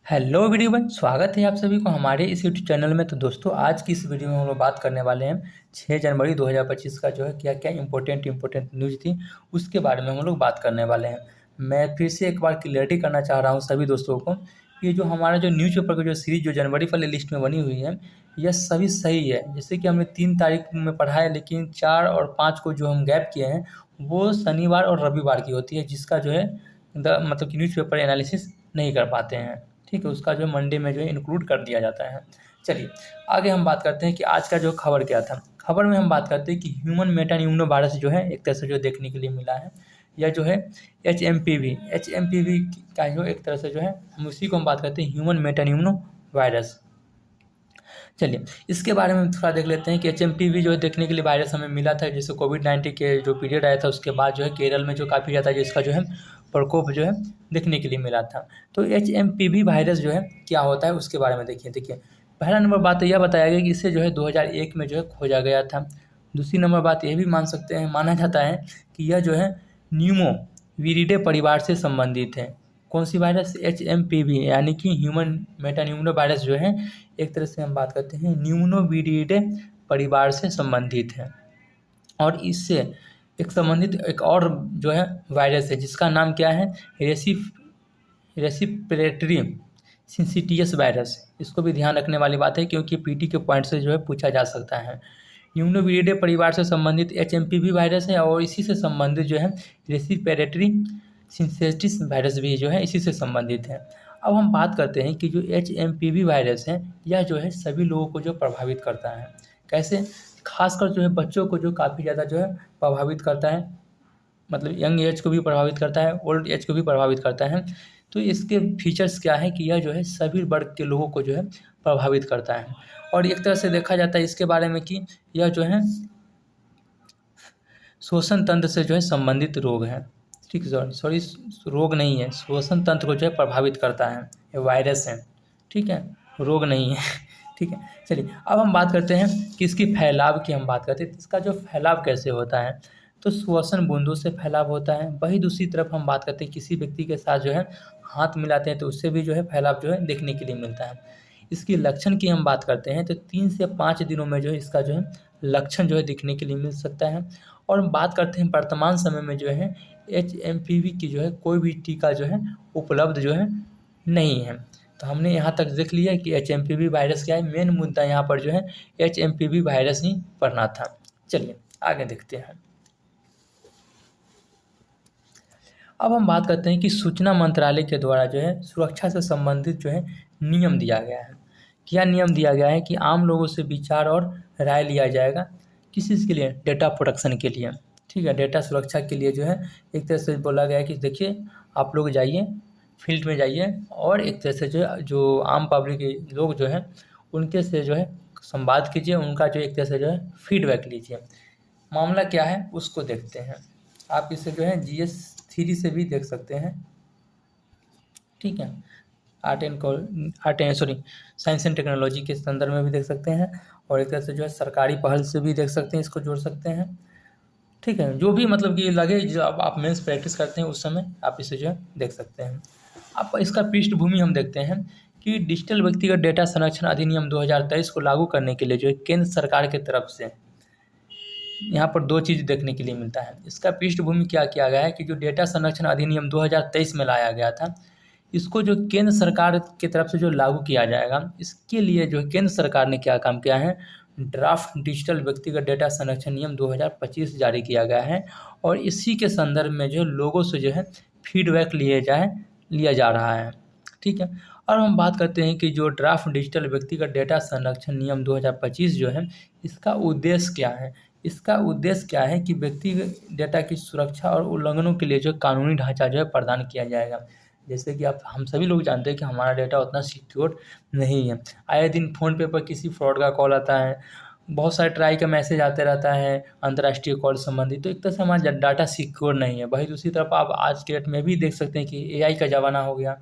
Hello everyone, स्वागत है आप सभी को हमारे इस यूट्यूब चैनल में। तो दोस्तों, आज की इस वीडियो में हम लोग बात करने वाले हैं 6 जनवरी 2025 का जो है क्या क्या इंपॉर्टेंट न्यूज़ थी उसके बारे में हम लोग बात करने वाले हैं। मैं फिर से एक बार क्लियरिटी करना चाह रहा हूँ सभी दोस्तों को, ये जो हमारा जो न्यूज़पेपर की जो सीरीज जो जनवरी वाली लिस्ट में बनी हुई है, यह सभी सही है। जैसे कि हमने 3 तारीख में पढ़ा है, लेकिन 4 और 5 को जो हम गैप किए हैं वो शनिवार और रविवार की होती है, जिसका जो है मतलब कि न्यूज़पेपर एनालिसिस नहीं कर पाते हैं। ठीक है, उसका जो मंडे में जो है इंक्लूड कर दिया जाता है। चलिए आगे हम बात करते हैं कि आज का जो खबर क्या था। खबर में हम बात करते हैं कि ह्यूमन मेटा न्यूमोनो वायरस जो है एक तरह से जो देखने के लिए मिला है, या जो है एच एम पी वी का जो एक तरह से जो है हम उसी को हम बात करते हैं ह्यूमन मेटा न्यूमोनो वायरस। चलिए इसके बारे में थोड़ा देख लेते हैं कि एच जो है देखने के लिए वायरस हमें मिला था, जैसे कोविड-19 के जो पीरियड आया था उसके बाद जो है केरल में जो काफ़ी ज़्यादा जिसका जो है प्रकोप जो है देखने के लिए मिला था। तो एच वायरस जो है क्या होता है उसके बारे में देखिए पहला नंबर बात तो यह बताया गया कि इसे जो है 2001 में जो है खोजा गया था। दूसरी नंबर बात यह भी माना जाता है कि यह जो है न्यूमो विरिडे परिवार से संबंधित है। कौन सी वायरस? एच यानी कि ह्यूमन मेटान्यूमोनो वायरस जो है एक तरह से हम बात करते हैं न्यूमोविरिडे परिवार से संबंधित है। और इससे एक संबंधित एक और जो है वायरस है जिसका नाम क्या है? रेसिपिरेटरी सिंसिटियस वायरस। इसको भी ध्यान रखने वाली बात है क्योंकि पीटी के पॉइंट से जो है पूछा जा सकता है। न्यूमोविरिडे परिवार से संबंधित एच वायरस है और इसी से संबंधित जो है रेसिपिरेटरी सिंसेटिस वायरस भी जो है इसी से संबंधित है। अब हम बात करते हैं कि जो एच वायरस है यह जो है सभी लोगों को जो प्रभावित करता है। कैसे? खासकर जो है बच्चों को जो काफ़ी ज़्यादा जो है प्रभावित करता है, मतलब यंग एज को भी प्रभावित करता है, ओल्ड एज को भी प्रभावित करता है। तो इसके फीचर्स क्या है कि यह जो है सभी वर्ग के लोगों को जो है प्रभावित करता है। और एक तरह से देखा जाता है इसके बारे में कि यह जो है श्वसन तंत्र से जो है संबंधित रोग है। ठीक है, सॉरी रोग नहीं है, श्वसन तंत्र को जो है प्रभावित करता है, ये वायरस है। ठीक है, रोग नहीं है। ठीक है, चलिए अब हम बात करते हैं कि इसकी फैलाव की हम बात करते हैं, इसका जो फैलाव कैसे होता है। तो श्वसन बूंदों से फैलाव होता है। वही दूसरी तरफ हम बात करते हैं किसी व्यक्ति के साथ जो है हाथ मिलाते हैं तो उससे भी जो है फैलाव जो है देखने के लिए मिलता है। इसकी लक्षण की हम बात करते हैं तो 3 से 5 दिनों में जो है इसका जो है लक्षण जो है दिखने के लिए मिल सकता है। और हम बात करते हैं वर्तमान समय में जो है एच की जो है कोई भी टीका जो है उपलब्ध जो है नहीं है। तो हमने यहाँ तक देख लिया कि एच वायरस क्या है। मेन मुद्दा यहाँ पर जो है एच वायरस ही पढ़ना था। चलिए आगे देखते हैं। अब हम बात करते हैं कि सूचना मंत्रालय के द्वारा जो है सुरक्षा से संबंधित जो है नियम दिया गया है। क्या नियम दिया गया है कि आम लोगों से विचार और राय लिया जाएगा। किस चीज़ के लिए? डेटा प्रोटेक्शन के लिए। ठीक है, डेटा सुरक्षा के लिए जो है एक तरह से बोला गया है कि देखिए आप लोग जाइए, फील्ड में जाइए और एक तरह से जो आम पब्लिक लोग जो है उनके से जो है संवाद कीजिए, उनका जो एक तरह से जो है फीडबैक लीजिए। मामला क्या है उसको देखते हैं। आप इसे जो है GS3 से भी देख सकते हैं। ठीक है, साइंस एंड टेक्नोलॉजी के संदर्भ में भी देख सकते हैं और एक तरह से जो है सरकारी पहल से भी देख सकते हैं, इसको जोड़ सकते हैं। ठीक है, जो भी मतलब कि लगे, जो अब आप मेंस प्रैक्टिस करते हैं उस समय आप इसे जो है देख सकते हैं। अब इसका पृष्ठभूमि हम देखते हैं कि डिजिटल व्यक्तिगत डेटा संरक्षण अधिनियम 2023 को लागू करने के लिए जो है केंद्र सरकार की तरफ से यहाँ पर 2 चीज़ देखने के लिए मिलता है। इसका पृष्ठभूमि क्या किया गया है कि जो डेटा संरक्षण अधिनियम 2023 में लाया गया था, इसको जो केंद्र सरकार की तरफ से जो लागू किया जाएगा, इसके लिए जो केंद्र सरकार ने क्या काम किया है, ड्राफ्ट डिजिटल व्यक्तिगत डेटा संरक्षण नियम 2025 जारी किया गया है। और इसी के संदर्भ में जो लोगों से जो है फीडबैक लिया जा रहा है। ठीक है, और हम बात करते हैं कि जो ड्राफ्ट डिजिटल व्यक्तिगत डेटा संरक्षण नियम 2025 जो है इसका उद्देश्य क्या है। इसका उद्देश्य क्या है कि व्यक्तिगत डेटा की सुरक्षा और उल्लंघनों के लिए जो कानूनी ढांचा जो है प्रदान किया जाएगा। जैसे कि आप हम सभी लोग जानते हैं कि हमारा डेटा उतना सिक्योर नहीं है। आए दिन फ़ोन पे पर किसी फ्रॉड का कॉल आता है, बहुत सारे ट्राई का मैसेज आते रहता है अंतर्राष्ट्रीय कॉल संबंधित, तो एक तरह से हमारा डाटा सिक्योर नहीं है। वही दूसरी तरफ आप आज के डेट में भी देख सकते हैं कि AI का ज़माना हो गया।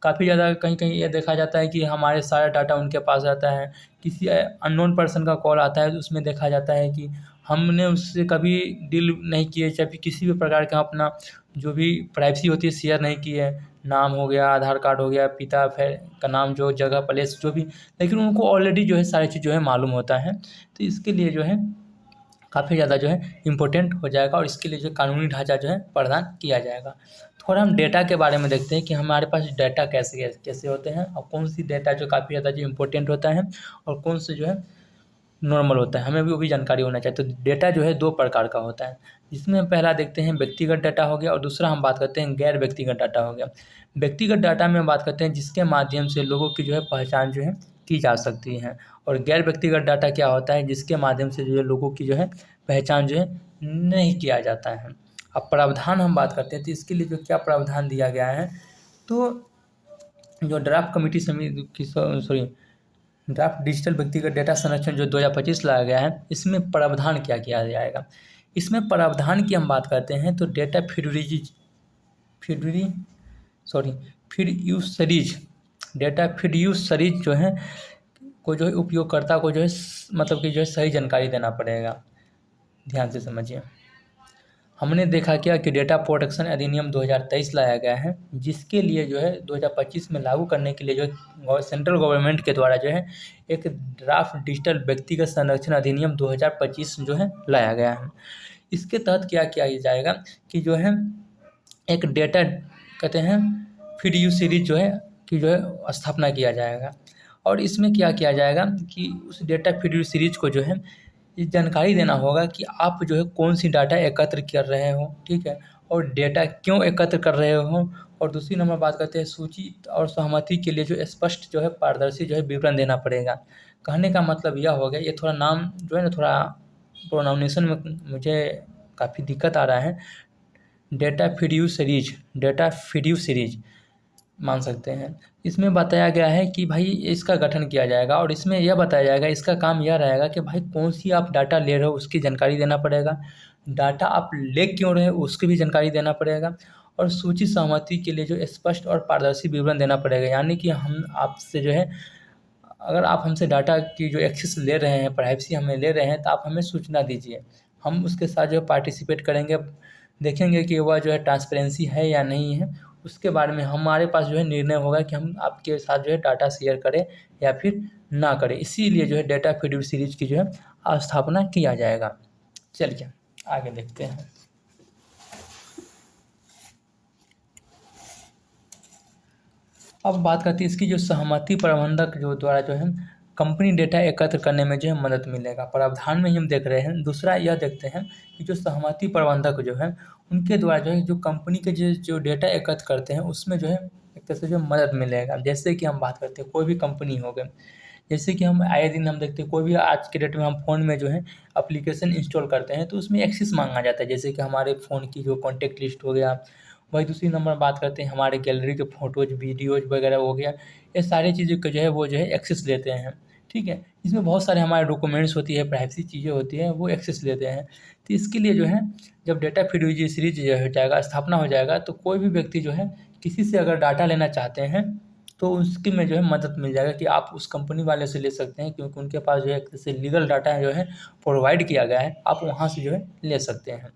काफ़ी ज़्यादा कहीं ये देखा जाता है कि हमारे सारा डाटा उनके पास रहता है। किसी अननोन पर्सन का कॉल आता है तो उसमें देखा जाता है कि हमने उससे कभी डील नहीं किए, चाहे किसी भी प्रकार का अपना जो भी प्राइवेसी होती है शेयर नहीं की है, नाम हो गया, आधार कार्ड हो गया, पिता का नाम, जो जगह प्लेस जो भी, लेकिन उनको ऑलरेडी जो है सारी चीज़ जो है मालूम होता है। तो इसके लिए जो है काफ़ी ज़्यादा जो है इम्पोर्टेंट हो जाएगा और इसके लिए जो कानूनी ढांचा जो है प्रदान किया जाएगा। थोड़ा हम डेटा के बारे में देखते हैं कि हमारे पास डाटा कैसे कैसे होते हैं और कौन सी डेटा जो काफ़ी ज़्यादा जो इम्पोर्टेंट होता है और कौन से जो है नॉर्मल होता है, हमें भी वो भी जानकारी होना चाहिए। तो डेटा जो है 2 प्रकार का होता है, जिसमें हम पहला देखते हैं व्यक्तिगत डाटा हो गया और दूसरा हम बात करते हैं गैर व्यक्तिगत डाटा हो गया। व्यक्तिगत डाटा में हम बात करते हैं जिसके माध्यम से लोगों की जो है पहचान जो है की जा सकती है, और गैर व्यक्तिगत डाटा क्या होता है, जिसके माध्यम से जो है लोगों की जो है पहचान जो है नहीं किया जाता है। अब प्रावधान हम बात करते हैं, तो इसके लिए जो क्या प्रावधान दिया गया है, तो जो ड्राफ्ट कमेटी समिति की सॉरी ड्राफ्ट डिजिटल व्यक्तिगत डेटा संरक्षण जो 2025 लाया गया है, इसमें प्रावधान क्या किया जाएगा। इसमें प्रावधान की हम बात करते हैं तो डेटा फिड्यूसरीज डेटा फिड्यूसरीज जो है को जो है उपयोगकर्ता को जो है मतलब कि जो है सही जानकारी देना पड़ेगा। ध्यान से समझिए। हमने देखा क्या कि डेटा प्रोटेक्शन अधिनियम 2023 लाया गया है, जिसके लिए जो है 2025 में लागू करने के लिए जो सेंट्रल गवर्नमेंट के द्वारा जो है एक ड्राफ्ट डिजिटल व्यक्तिगत संरक्षण अधिनियम 2025 जो है लाया गया है। इसके तहत क्या किया जाएगा कि जो है एक डेटा कहते हैं फिड्यूसरी जो है कि जो है स्थापना किया जाएगा, और इसमें क्या किया जाएगा कि उस डेटा फिड्यूसरीज को जो है ये जानकारी देना होगा कि आप जो है कौन सी डाटा एकत्र कर रहे हो, ठीक है, और डेटा क्यों एकत्र कर रहे हो। और दूसरी नंबर बात करते हैं सूची और सहमति के लिए जो स्पष्ट जो है पारदर्शी जो है विवरण देना पड़ेगा। कहने का मतलब यह हो गया, ये थोड़ा नाम जो है ना थोड़ा प्रोनाउंसिएशन में मुझे काफ़ी दिक्कत आ रहा है। डेटा फिड्यूसरीज मान सकते हैं। इसमें बताया गया है कि भाई इसका गठन किया जाएगा और इसमें यह बताया जाएगा, इसका काम यह रहेगा कि भाई कौन सी आप डाटा ले रहे हो उसकी जानकारी देना पड़ेगा, डाटा आप ले क्यों रहे हो उसकी भी जानकारी देना पड़ेगा, और सूची सहमति के लिए जो स्पष्ट और पारदर्शी विवरण देना पड़ेगा। यानी कि हम आपसे जो है अगर आप हमसे डाटा की जो एक्सेस ले रहे हैं, प्राइवेसी हमें ले रहे हैं, तो आप हमें सूचना दीजिए, हम उसके साथ जो है पार्टिसिपेट करेंगे, देखेंगे कि वह जो है ट्रांसपेरेंसी है या नहीं है। उसके बारे में हमारे पास जो है निर्णय होगा कि हम आपके साथ जो है डाटा शेयर करें या फिर ना करें। इसीलिए जो है डेटा फिड्यूसरीज की जो है स्थापना किया जाएगा। चलिए आगे देखते हैं। अब बात करते हैं इसकी जो सहमति प्रबंधक जो द्वारा जो है कंपनी डेटा एकत्र करने में जो है मदद मिलेगा। प्रावधान में ही हम देख रहे हैं। दूसरा यह देखते हैं कि जो सहमति प्रबंधक जो है उनके द्वारा जो है जो कंपनी के जो डेटा एकत्र करते हैं उसमें जो है एक तरह से जो मदद मिलेगा। जैसे कि हम बात करते हैं कोई भी कंपनी हो गई, जैसे कि हम आए दिन हम देखते हैं कोई भी आज के डेट में हम फ़ोन में जो है एप्लीकेशन इंस्टॉल करते हैं तो उसमें एक्सेस मांगा जाता है। जैसे कि हमारे फ़ोन की जो कॉन्टैक्ट लिस्ट हो गया, वही दूसरी नंबर बात करते हैं हमारे गैलरी के फ़ोटोज़ वीडियोज़ वगैरह हो गया, ये सारी चीज़ों को जो है वो जो है एक्सेस लेते हैं, ठीक है। इसमें बहुत सारे हमारे डॉक्यूमेंट्स होती है, प्राइवेसी चीज़ें होती हैं, वो एक्सेस लेते हैं। तो इसके लिए जो है जब डेटा फिड्यूसरी जो हो जाएगा, स्थापना हो जाएगा, तो कोई भी व्यक्ति जो है किसी से अगर डाटा लेना चाहते हैं तो उसकी में जो है मदद मिल जाएगा कि आप उस कंपनी वाले से ले सकते हैं, क्योंकि उनके पास जो है जैसे लीगल डाटा जो है प्रोवाइड किया गया है, आप वहाँ से जो है ले सकते हैं।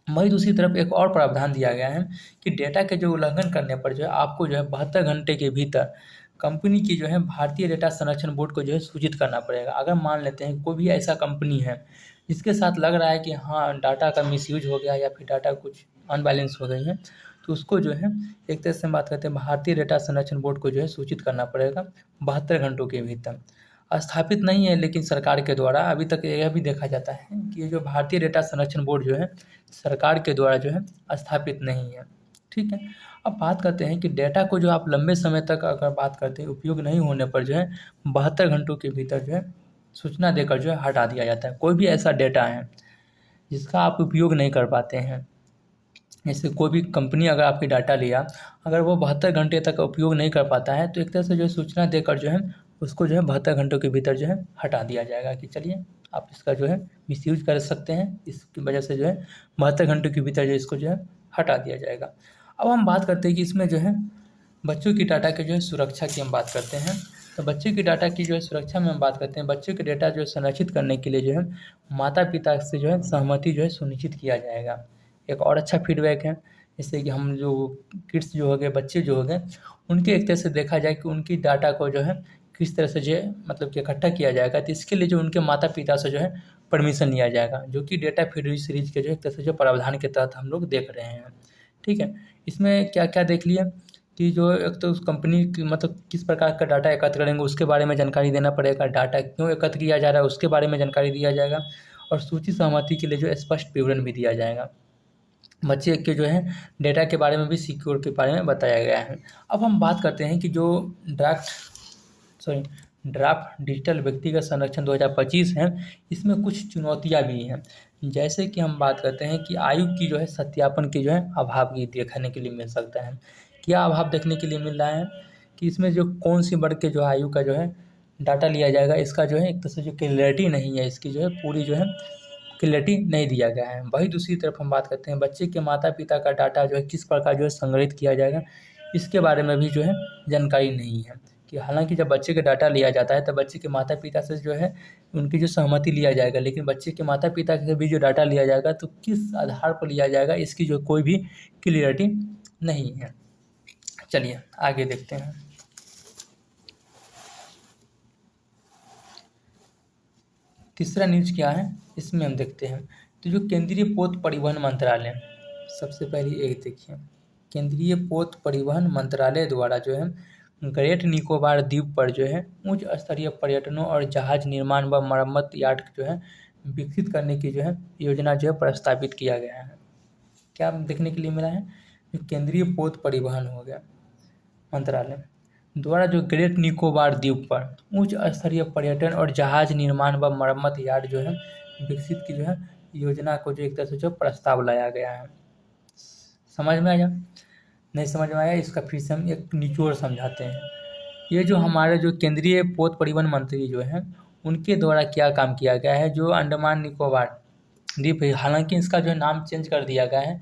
वहीं दूसरी तरफ एक और प्रावधान दिया गया है कि डेटा के जो उल्लंघन करने पर जो है आपको जो है 72 घंटे के भीतर कंपनी की जो है भारतीय डेटा संरक्षण बोर्ड को जो है सूचित करना पड़ेगा। अगर मान लेते हैं कोई भी ऐसा कंपनी है जिसके साथ लग रहा है कि हाँ डाटा का मिसयूज हो गया या फिर डाटा कुछ अनबैलेंस हो गई है, तो उसको जो है एक तरह से हम बात करते हैं भारतीय डेटा संरक्षण बोर्ड को जो है सूचित करना पड़ेगा 72 घंटों के भीतर। स्थापित नहीं है लेकिन सरकार के द्वारा अभी तक यह भी देखा जाता है कि ये जो भारतीय डेटा संरक्षण बोर्ड जो है सरकार के द्वारा जो है स्थापित नहीं है, ठीक है। अब बात करते हैं कि डेटा को जो आप लंबे समय तक अगर बात करते हैं उपयोग नहीं होने पर जो है 72 घंटों के भीतर जो है सूचना देकर जो है हटा दिया जाता है। कोई भी ऐसा डेटा है जिसका आप उपयोग नहीं कर पाते हैं, जैसे कोई भी कंपनी अगर आपकी डाटा लिया, अगर वो 72 घंटे तक उपयोग नहीं कर पाता है तो एक तरह से जो है सूचना देकर जो है उसको जो है 72 घंटों के भीतर जो है हटा दिया जाएगा कि चलिए आप इसका जो है मिसयूज कर सकते हैं। इसकी वजह से जो है 72 घंटों के भीतर जो इसको जो है हटा दिया जाएगा। अब हम बात करते हैं कि इसमें जो है बच्चों की डाटा के जो है सुरक्षा की हम बात करते हैं। तो बच्चों की डाटा की जो है सुरक्षा में हम बात करते हैं, बच्चों के डेटा जो है संरक्षित करने के लिए जो है माता पिता से जो है सहमति जो है सुनिश्चित किया जाएगा। एक और अच्छा फीडबैक है जैसे कि हम जो किड्स जो हो गए, बच्चे जो हो गए, उनके एक तरह से देखा जाए कि उनकी डाटा को जो है किस तरह से जो है मतलब कि इकट्ठा किया जाएगा, तो इसके लिए जो उनके माता पिता से जो है परमिशन लिया जाएगा, जो कि डेटा फ्री सीरीज के जो एक तरह से जो प्रावधान के तहत हम लोग देख रहे हैं। ठीक है, इसमें क्या क्या देख लिया कि जो एक तो उस कंपनी की मतलब किस प्रकार का डाटा एकत्र करेंगे उसके बारे में जानकारी देना पड़ेगा, डाटा क्यों एकत्र किया जा रहा है उसके बारे में जानकारी दिया जाएगा, और सूची सहमति के लिए जो स्पष्ट विवरण भी दिया जाएगा। बच्चे के जो है डेटा के बारे में भी सिक्योर के बारे में बताया गया है। अब हम बात करते हैं कि जो ड्राफ्ट डिजिटल व्यक्तिगत संरक्षण 2025 है, इसमें कुछ चुनौतियां भी हैं। जैसे कि हम बात करते हैं कि आयु की जो है सत्यापन की जो है अभाव की देखने के लिए मिल सकता है। क्या अभाव देखने के लिए मिल रहा है कि इसमें जो कौन सी वर्ग के जो आयु का जो है डाटा लिया जाएगा, इसका जो है एक तरह से जो क्लियरिटी नहीं है, इसकी जो है पूरी जो है क्लियरिटी नहीं दिया गया है। वही दूसरी तरफ हम बात करते हैं बच्चे के माता पिता का डाटा जो है किस प्रकार जो है संग्रहित किया जाएगा, इसके बारे में भी जो है जानकारी नहीं है। कि हालांकि जब बच्चे का डाटा लिया जाता है तब बच्चे के माता पिता से जो है उनकी जो सहमति लिया जाएगा, लेकिन बच्चे के माता पिता से भी जो डाटा लिया जाएगा तो किस आधार पर लिया जाएगा, इसकी जो कोई भी क्लियरिटी नहीं है। चलिए आगे देखते हैं। तीसरा न्यूज क्या है इसमें हम देखते हैं। तो जो केंद्रीय पोत परिवहन मंत्रालय, सबसे पहले एक देखिए, केंद्रीय पोत परिवहन मंत्रालय द्वारा जो है ग्रेट निकोबार द्वीप पर जो है उच्च स्तरीय पर्यटनों और जहाज निर्माण व मरम्मत यार्ड जो है विकसित करने की जो है योजना जो है प्रस्तावित किया गया है। क्या देखने के लिए मिला है, जो केंद्रीय पोत परिवहन हो गया मंत्रालय द्वारा जो ग्रेट निकोबार द्वीप पर उच्च स्तरीय पर्यटन और जहाज निर्माण व मरम्मत यार्ड जो है विकसित की जो है योजना को जो एक तरह से जो प्रस्ताव लाया गया है। समझ में आया? नहीं समझ में आया, इसका फिर से हम एक निचोड़ समझाते हैं। ये जो हमारे जो केंद्रीय पोत परिवहन मंत्री जो है उनके द्वारा क्या काम किया गया है, जो अंडमान निकोबार द्वीप है, हालांकि इसका जो है नाम चेंज कर दिया गया है।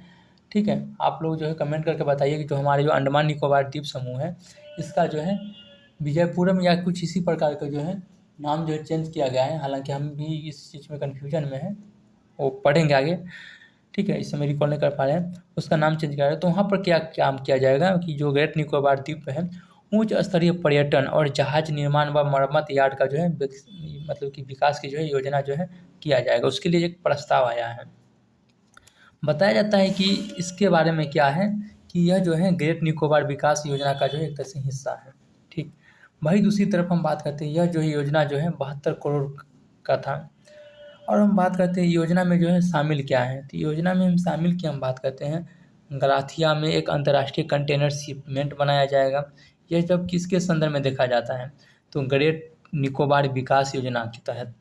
ठीक है, आप लोग जो है कमेंट करके बताइए कि जो हमारे जो अंडमान निकोबार द्वीप समूह है इसका जो है विजयपुरम या कुछ इसी प्रकार का जो है नाम जो है चेंज किया गया है। हालांकि हम भी इस चीज़ में कन्फ्यूजन में है, वो पढ़ेंगे आगे। ठीक है, इस समय रिकॉल नहीं कर पा रहे हैं, उसका नाम चेंज किया है। तो वहाँ पर क्या काम किया जाएगा कि जो ग्रेट निकोबार द्वीप है उच्च स्तरीय पर्यटन और जहाज निर्माण व मरम्मत यार्ड का जो है मतलब कि विकास की जो है योजना जो है किया जाएगा, उसके लिए एक प्रस्ताव आया है। बताया जाता है कि इसके बारे में क्या है कि यह जो है ग्रेट निकोबार विकास योजना का जो है एक तरह से हिस्सा है। ठीक, वही दूसरी तरफ हम बात करते हैं, यह जो है योजना जो है 72 करोड़ का था। और हम बात करते हैं योजना में जो है शामिल क्या है, तो योजना में हम शामिल की हम बात करते हैं गलाथिया में एक अंतर्राष्ट्रीय कंटेनर शिपमेंट बनाया जाएगा। यह जब किसके संदर्भ में देखा जाता है, तो ग्रेट निकोबार विकास योजना के तहत।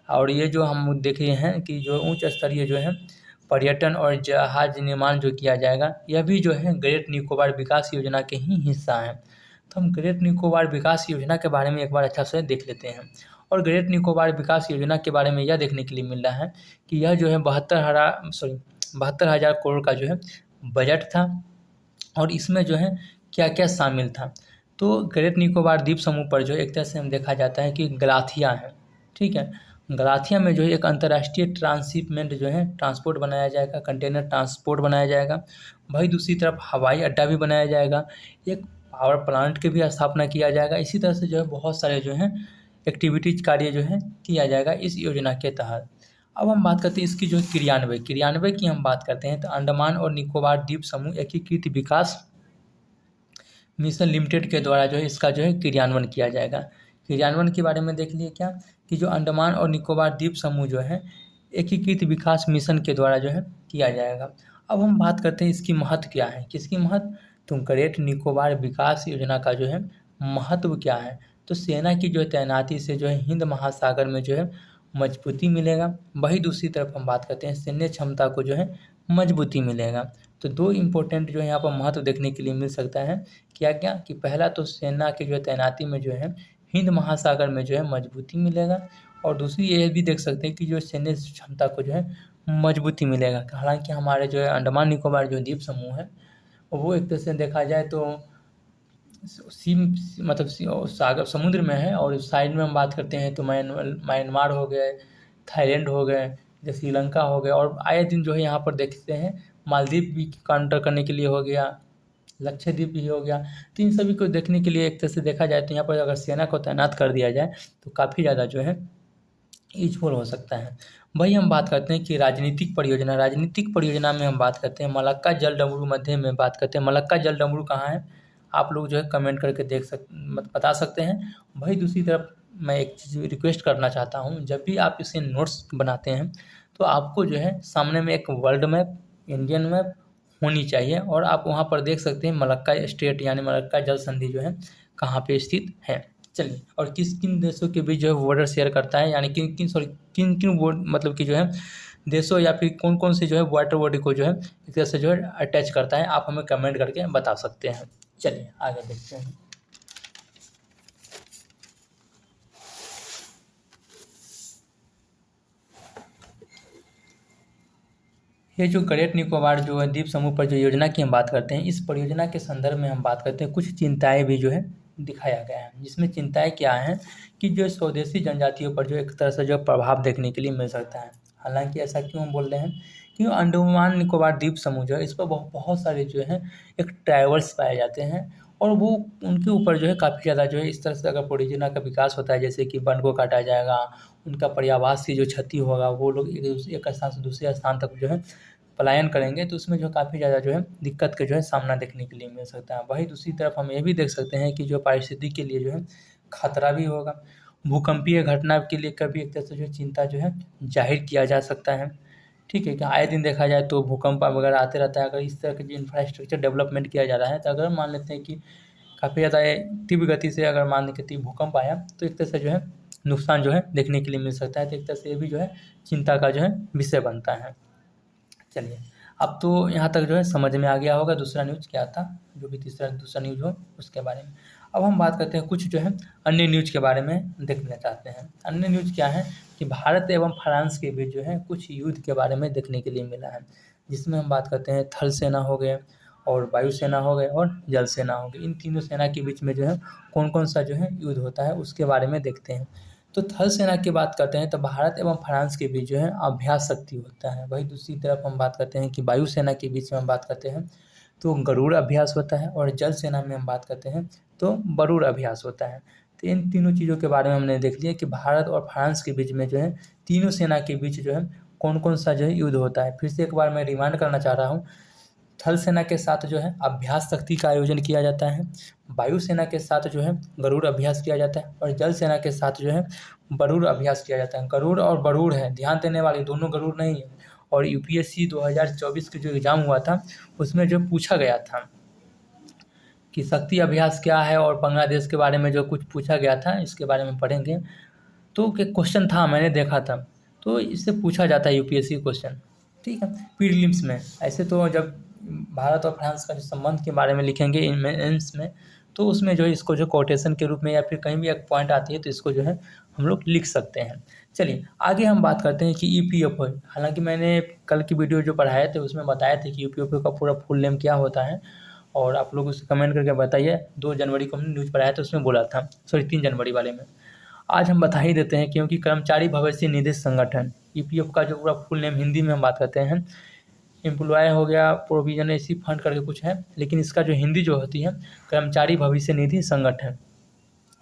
और ये जो हम देख रहे हैं कि जो उच्च स्तरीय जो है पर्यटन और जहाज निर्माण जो किया जाएगा, यह भी जो है ग्रेट निकोबार विकास योजना के ही हिस्सा है। तो हम ग्रेट निकोबार विकास योजना के बारे में एक बार अच्छा से देख लेते हैं। और ग्रेट निकोबार विकास योजना के बारे में यह देखने के लिए मिल रहा है कि यह जो है 72,000 करोड़ का जो है बजट था, और इसमें जो है क्या क्या शामिल था। तो ग्रेट निकोबार द्वीप समूह पर जो एक तरह से हम देखा जाता है कि गलाथिया है। ठीक है, गलाथिया में जो है एक अंतर्राष्ट्रीय ट्रांसशिपमेंट जो है ट्रांसपोर्ट बनाया जाएगा, कंटेनर ट्रांसपोर्ट बनाया जाएगा। वही दूसरी तरफ हवाई अड्डा भी बनाया जाएगा, एक पावर प्लांट की भी स्थापना किया जाएगा। इसी तरह से जो है बहुत सारे जो हैं एक्टिविटीज कार्य जो है किया जाएगा इस योजना के तहत। अब हम बात करते हैं इसकी जो क्रियान्वय की हम बात करते हैं, तो अंडमान और निकोबार द्वीप समूह एकीकृत विकास मिशन लिमिटेड के द्वारा जो है इसका जो है क्रियान्वयन किया जाएगा। क्रियान्वयन के बारे में देख लिए क्या कि जो अंडमान और निकोबार द्वीप समूह जो है एकीकृत विकास मिशन के द्वारा जो है किया जाएगा। अब हम बात करते हैं इसकी महत्व क्या है, किसकी महत्व, तो ग्रेट निकोबार विकास योजना का जो है महत्व क्या है। तो सेना की जो तैनाती से जो है हिंद महासागर में जो है मजबूती मिलेगा। वही दूसरी तरफ हम बात करते हैं सैन्य क्षमता को जो है मजबूती मिलेगा। तो दो इम्पोर्टेंट जो है यहाँ पर महत्व देखने के लिए मिल सकता है। क्या क्या कि पहला तो सेना की जो तैनाती में जो है हिंद महासागर में जो है मजबूती मिलेगा, और दूसरी ये भी देख सकते हैं कि जो सैन्य क्षमता को जो है मजबूती मिलेगा। हालांकि हमारे जो है अंडमान निकोबार जो द्वीप समूह है वो एक तरह से देखा जाए तो सागर समुद्र में है, और साइड में हम बात करते हैं तो म्यांमार हो गए, थाईलैंड हो गए, जैसे श्रीलंका हो गए, और आए दिन जो है यहाँ पर देखते हैं मालदीव भी काउंटर करने के लिए हो गया, लक्षद्वीप भी हो गया। तो इन सभी को देखने के लिए एक तरह से देखा जाए तो यहाँ पर अगर सेना को तैनात कर दिया जाए तो काफ़ी ज़्यादा जो है यूजफुल हो सकता है। वही हम बात करते हैं कि राजनीतिक परियोजना में हम बात करते हैं मलक्का जल डमरू मध्य में बात करते हैं। मलक्का जल डमरू कहाँ है, आप लोग जो है कमेंट करके बता सकते हैं। वही दूसरी तरफ मैं एक चीज़ रिक्वेस्ट करना चाहता हूँ, जब भी आप इसे नोट्स बनाते हैं तो आपको जो है सामने में एक वर्ल्ड मैप, इंडियन मैप होनी चाहिए और आप वहाँ पर देख सकते हैं मलक्का स्टेट यानी मलक्का जल संधि जो है कहाँ पे स्थित है। चलिए, और किस किन देशों के बीच जो है बॉर्डर शेयर करता है, यानी किन किन मतलब कि जो है देशों या फिर कौन कौन से जो है वाटर बॉडी को जो है एक तरह से जो है अटैच करता है, आप हमें कमेंट करके बता सकते हैं। चलिए आगे देखते हैं। ये जो ग्रेट निकोबार जो है द्वीप समूह पर जो योजना की हम बात करते हैं, इस परियोजना के संदर्भ में हम बात करते हैं, कुछ चिंताएं भी जो है दिखाया गया है, जिसमें चिंताएं क्या हैं कि जो स्वदेशी जनजातियों पर जो एक तरह से जो प्रभाव देखने के लिए मिल सकता है। हालांकि ऐसा क्यों हम बोल रहे हैं, क्योंकि अंडमान निकोबार द्वीप समूह जो है इस पर बहुत सारे जो है एक ट्राइबल्स पाए जाते हैं और वो उनके ऊपर जो है काफ़ी ज़्यादा जो है इस तरह से अगर परियोजना का विकास होता है, जैसे कि वन को काटा जाएगा, उनका पर्यावास की जो क्षति होगा, वो लोग एक स्थान से दूसरे स्थान तक जो है पलायन करेंगे, तो उसमें जो काफ़ी ज़्यादा जो है दिक्कत का जो है सामना देखने के लिए मिल सकता है। वहीं दूसरी तरफ हम ये भी देख सकते हैं कि जो पारिस्थितिकी के लिए जो है खतरा भी होगा। भूकंपीय घटना के लिए कभी एक तरह से जो चिंता जो है जाहिर किया जा सकता है। ठीक है, कि आए दिन देखा जाए तो भूकंप वगैरह आते रहता है। अगर इस तरह के जो इंफ्रास्ट्रक्चर डेवलपमेंट किया जा रहा है, तो अगर मान लेते हैं कि काफ़ी ज़्यादा तीव्र गति से अगर मान लें कि भूकंप आया, तो एक तरह से जो है नुकसान जो है देखने के लिए मिल सकता है। तो एक तरह से ये भी जो है चिंता का जो है विषय बनता है। चलिए, अब तो यहाँ तक जो है समझ में आ गया होगा दूसरा न्यूज़ क्या था, जो भी दूसरा न्यूज़ हो उसके बारे में। अब हम बात करते हैं कुछ जो है अन्य न्यूज़ के बारे में देखना चाहते हैं। अन्य न्यूज़ क्या है कि भारत एवं फ्रांस के बीच जो है कुछ युद्ध के बारे में देखने के लिए मिला है, जिसमें हम बात करते हैं थल सेना हो गए और वायुसेना हो गए और जल सेना हो गई। इन तीनों सेना के बीच में जो है कौन कौन सा जो है युद्ध होता है उसके बारे में देखते हैं। तो थल सेना की बात करते हैं तो भारत एवं फ्रांस के बीच जो है अभ्यास शक्ति होता है। वही दूसरी तरफ हम बात करते हैं कि वायुसेना के बीच में हम बात करते हैं तो गरुड़ अभ्यास होता है और जल सेना में हम बात करते हैं तो बरूड़ अभ्यास होता है। तो इन तीनों चीज़ों के बारे में हमने देख लिया कि भारत और फ्रांस के बीच में जो है तीनों सेना के बीच जो है कौन कौन सा जो है युद्ध होता है। फिर से एक बार मैं रिमाइंड करना चाह रहा हूँ, थल सेना के साथ जो है अभ्यास शक्ति का आयोजन किया जाता है, वायुसेना के साथ जो है गरुड़ अभ्यास किया जाता है और जल सेना के साथ जो है बरूड़ अभ्यास किया जाता है। गरुड़ और बरूड़ है, ध्यान देने वाले दोनों गरुड़ नहीं है। और यूपीएससी 2024 के जो एग्ज़ाम हुआ था उसमें जो पूछा गया था कि शक्ति अभ्यास क्या है और बांग्लादेश के बारे में जो कुछ पूछा गया था, इसके बारे में पढ़ेंगे। तो क्वेश्चन था, मैंने देखा था, तो इससे पूछा जाता है यूपीएससी क्वेश्चन, ठीक है, प्रीलिम्स में। ऐसे तो जब भारत और फ्रांस का जो संबंध के बारे में लिखेंगे मेंस में, तो उसमें जो है इसको जो कोटेशन के रूप में या फिर कहीं भी एक पॉइंट आती है तो इसको जो है हम लोग लिख सकते हैं। चलिए आगे हम बात करते हैं कि ईपीएफओ। हालांकि मैंने कल की वीडियो जो पढ़ाए थे उसमें बताया था कि ईपीएफओ का पूरा फुल नेम क्या होता है, और आप लोग उसे कमेंट करके बताइए। 2 जनवरी को हमने न्यूज़ पढ़ाया था, उसमें बोला था, सॉरी 3 जनवरी वाले में। आज हम बता ही देते हैं क्योंकि कर्मचारी भविष्य निधि संगठन ईपीएफ का जो पूरा फुल नेम हिंदी में हम बात करते हैं, एम्प्लॉय हो गया प्रोविजन ऐसी फंड करके कुछ है, लेकिन इसका जो हिंदी जो होती है कर्मचारी भविष्य निधि संगठन।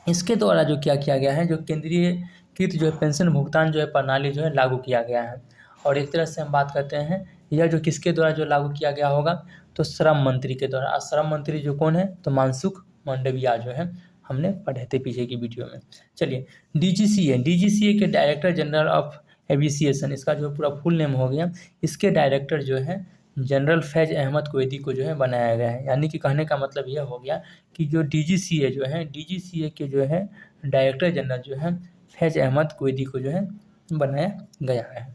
इसके द्वारा जो क्या किया गया है, जो केंद्रीयकृत जो है पेंशन भुगतान जो है प्रणाली जो है लागू किया गया है। और एक तरह से हम बात करते हैं यह जो किसके द्वारा जो लागू किया गया होगा, तो श्रम मंत्री के द्वारा। श्रम मंत्री जो कौन है, तो मनसुख मांडविया जो है, हमने पढ़े थे पीछे की वीडियो में। चलिए, डीजीसीए के डायरेक्टर जनरल ऑफ एविएशन, इसका जो पूरा फुल नेम हो गया, इसके डायरेक्टर जो है जनरल फैज़ अहमद कुवैती को जो है बनाया गया है। यानी कि कहने का मतलब यह हो गया कि जो डीजीसीए जो है, डीजीसीए के जो है डायरेक्टर जनरल जो है फैज़ अहमद कुवैती को जो है बनाया गया है।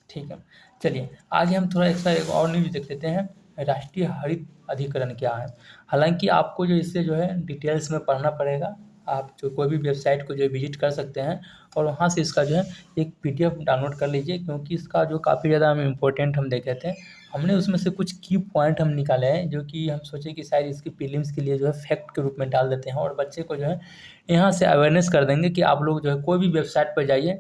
ठीक है, चलिए आगे हम थोड़ा एक और न्यूज़ देख लेते हैं, राष्ट्रीय हरित अधिकरण क्या है। हालांकि आपको जो इससे जो है डिटेल्स में पढ़ना पड़ेगा, आप जो कोई भी वेबसाइट को जो विजिट कर सकते हैं और वहाँ से इसका जो है एक पीडीएफ डाउनलोड कर लीजिए, क्योंकि इसका जो काफ़ी ज़्यादा इम्पोर्टेंट हम देखे थे। हमने उसमें से कुछ की पॉइंट हम निकाले हैं जो कि हम सोचे कि शायद इसकी प्रीलिम्स के लिए जो है फैक्ट के रूप में डाल देते हैं और बच्चे को जो है यहाँ से अवेयरनेस कर देंगे कि आप लोग जो है कोई भी वेबसाइट पर जाइए,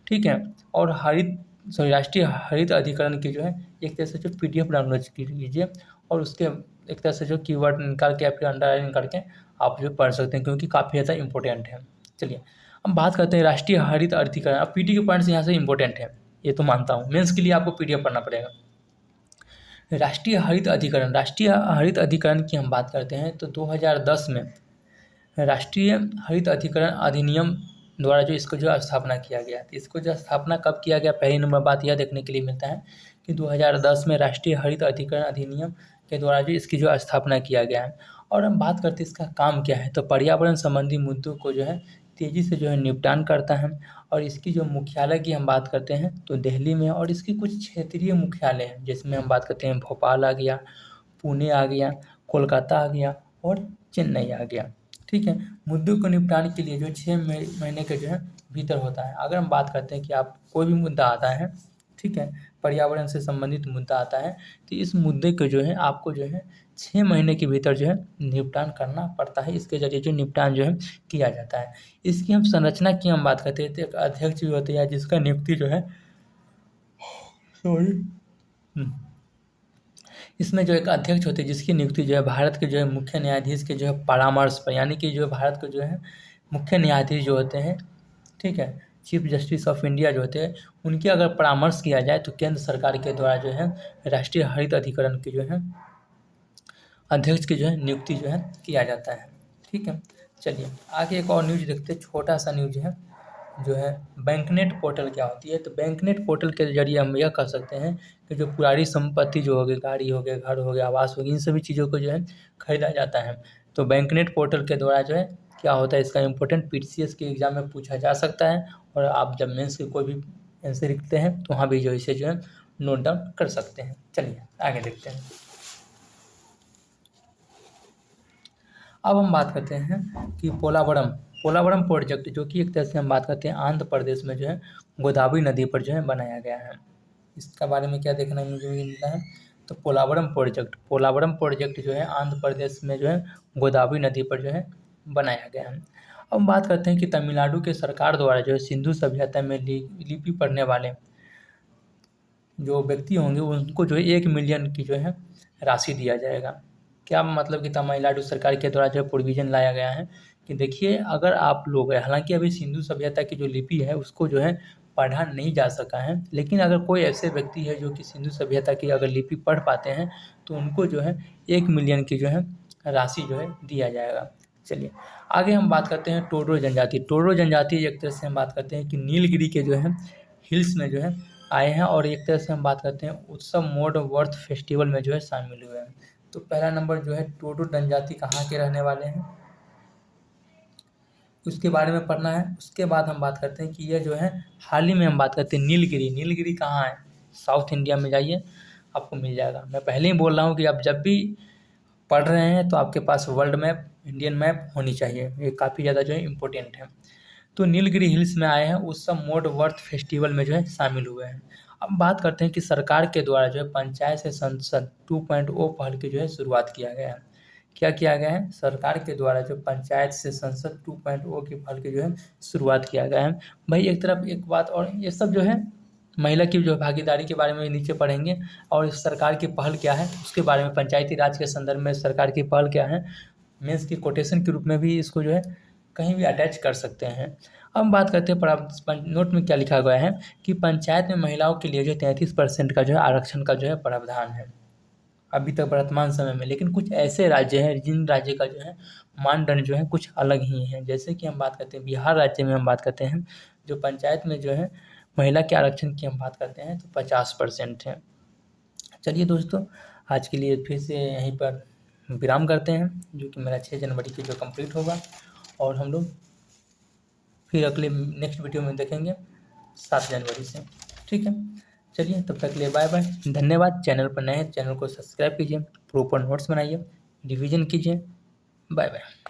ठीक है, और हरित सॉरी राष्ट्रीय हरित अधिकरण की जो है एक तरह से जो PDF डाउनलोड कीजिए और उसके एक तरह से जो कीवर्ड निकाल के या फिर अंडरलाइन करके आप जो पढ़ सकते हैं, क्योंकि काफ़ी ज़्यादा इंपॉर्टेंट है। चलिए हम बात करते हैं राष्ट्रीय हरित अधिकरण। अब PD के पॉइंट्स यहाँ से इंपॉर्टेंट है, ये तो मानता हूँ, मेंस के लिए आपको PDF पढ़ना पड़ेगा। राष्ट्रीय हरित अधिकरण की हम बात करते हैं तो 2010 में राष्ट्रीय हरित अधिकरण अधिनियम द्वारा जो इसको जो स्थापना किया गया, तो इसको जो स्थापना कब किया गया, पहली नंबर बात यह देखने के लिए मिलता है कि 2010 में राष्ट्रीय हरित अधिकरण अधिनियम के द्वारा जो इसकी जो स्थापना किया गया है। और हम बात करते हैं इसका काम क्या है, तो पर्यावरण संबंधी मुद्दों को जो है तेज़ी से जो है निपटान करता है। और इसकी जो मुख्यालय की हम बात करते हैं तो दिल्ली में, और इसकी कुछ क्षेत्रीय मुख्यालय हैं जिसमें हम बात करते हैं भोपाल आ गया, पुणे आ गया, कोलकाता आ गया और चेन्नई आ गया। ठीक है, मुद्दों को निपटाने के लिए जो 6 महीने के जो है भीतर होता है। अगर हम बात करते हैं कि आप कोई भी मुद्दा आता है, ठीक है, पर्यावरण से संबंधित मुद्दा आता है, तो इस मुद्दे को जो है आपको जो है 6 महीने के भीतर जो है निपटान करना पड़ता है। इसके जरिए जो निपटान जो है किया जाता है। इसकी हम संरचना की हम बात करते हैं तो एक अध्यक्ष भी होते हैं जिसका नियुक्ति जो है इसमें जो एक अध्यक्ष होते हैं जिसकी नियुक्ति जो है भारत के जो है मुख्य न्यायाधीश के जो है परामर्श पर, यानी कि जो भारत के जो है मुख्य न्यायाधीश जो होते हैं, ठीक है, चीफ जस्टिस ऑफ इंडिया जो होते हैं, उनके अगर परामर्श किया जाए तो केंद्र सरकार के द्वारा जो है राष्ट्रीय हरित अधिकरण के जो है अध्यक्ष की जो है नियुक्ति जो है किया जाता है। ठीक है, चलिए आगे एक और न्यूज देखते हैं, छोटा सा न्यूज है जो है बैंकनेट पोर्टल क्या होती है। तो बैंकनेट पोर्टल के जरिए हम यह कर सकते हैं कि जो पुरानी संपत्ति जो हो गई, गाड़ी हो गया, घर हो गया, आवास हो गया, इन सभी चीज़ों को जो है खरीदा जाता है। तो बैंकनेट पोर्टल के द्वारा जो है क्या होता है, इसका इंपॉर्टेंट PTCS के एग्जाम में पूछा जा सकता है। और आप जब मेंस के कोई भी आंसर लिखते हैं तो वहाँ भी जो इसे जो है नोट डाउन कर सकते हैं। चलिए आगे देखते हैं। अब हम बात करते हैं कि पोलावरम प्रोजेक्ट, जो कि एक तरह से हम बात करते हैं आंध्र प्रदेश में जो है गोदावरी नदी पर जो है बनाया गया है। इसका बारे में क्या देखना मुझे मिलता है, तो पोलावरम प्रोजेक्ट जो है आंध्र प्रदेश में जो है गोदावरी नदी पर जो है बनाया गया है। अब हम बात करते हैं कि तमिलनाडु के सरकार द्वारा जो है सिंधु सभ्यता में लिपि पढ़ने वाले जो व्यक्ति होंगे उनको जो है 1 मिलियन की जो है राशि दिया जाएगा। क्या मतलब कि तमिलनाडु सरकार के द्वारा जो है प्रोविज़न लाया गया है कि देखिए अगर आप लोग, हालांकि अभी सिंधु सभ्यता की जो लिपि है उसको जो है पढ़ा नहीं जा सका है, लेकिन अगर कोई ऐसे व्यक्ति है जो कि सिंधु सभ्यता की अगर लिपि पढ़ पाते हैं तो उनको जो है 1 मिलियन की जो है राशि जो है दिया जाएगा। चलिए आगे हम बात करते हैं टोडो जनजाति एक तरह से हम बात करते हैं कि नीलगिरी के जो है हिल्स में जो है आए हैं, और एक तरह से हम बात करते हैं उत्सव मोड वर्थ फेस्टिवल में जो है शामिल हुए हैं। तो पहला नंबर जो है टोडो जनजाति कहाँ के रहने वाले हैं उसके बारे में पढ़ना है। उसके बाद हम बात करते हैं कि यह जो है हाल ही में हम बात करते हैं नीलगिरी कहाँ है, साउथ इंडिया में जाइए आपको मिल जाएगा। मैं पहले ही बोल रहा हूँ कि आप जब भी पढ़ रहे हैं तो आपके पास वर्ल्ड मैप, इंडियन मैप होनी चाहिए, ये काफ़ी ज़्यादा जो है इम्पोर्टेंट है। तो नीलगिरी हिल्स में आए हैं, उस सब मोड वर्थ फेस्टिवल में जो है शामिल हुए हैं। अब बात करते हैं कि सरकार के द्वारा जो है पंचायत से संसद 2.0 पहल की जो है शुरुआत किया गया है। क्या किया गया है, सरकार के द्वारा जो पंचायत से संसद 2.0 की पहल की जो है शुरुआत किया गया है। भाई एक तरफ एक बात, और ये सब जो है महिला की जो भागीदारी के बारे में नीचे पढ़ेंगे, और सरकार की पहल क्या है उसके बारे में, पंचायती राज के संदर्भ में सरकार की पहल क्या है, मेंस की कोटेशन के रूप में भी इसको जो है कहीं भी अटैच कर सकते हैं। अब हम बात करते हैं नोट में क्या लिखा गया है कि पंचायत में महिलाओं के लिए जो 33% का जो है आरक्षण का जो है प्रावधान है अभी तक वर्तमान समय में। लेकिन कुछ ऐसे राज्य हैं जिन राज्य का जो है मानदंड जो है कुछ अलग ही है। जैसे कि हम बात करते हैं बिहार राज्य में हम बात करते हैं जो पंचायत में जो है महिला के आरक्षण की हम बात करते हैं तो 50% है। चलिए दोस्तों आज के लिए फिर से यहीं पर विराम करते हैं, जो कि मेरा 6 जनवरी की जो कंप्लीट होगा, और हम लोग फिर अगले नेक्स्ट वीडियो में देखेंगे 7 जनवरी से। ठीक है, चलिए तब तक के लिए बाय बाय, धन्यवाद। चैनल पर नए हैं चैनल को सब्सक्राइब कीजिए, प्रॉपर नोट्स बनाइए, रिवीजन कीजिए। Bye bye.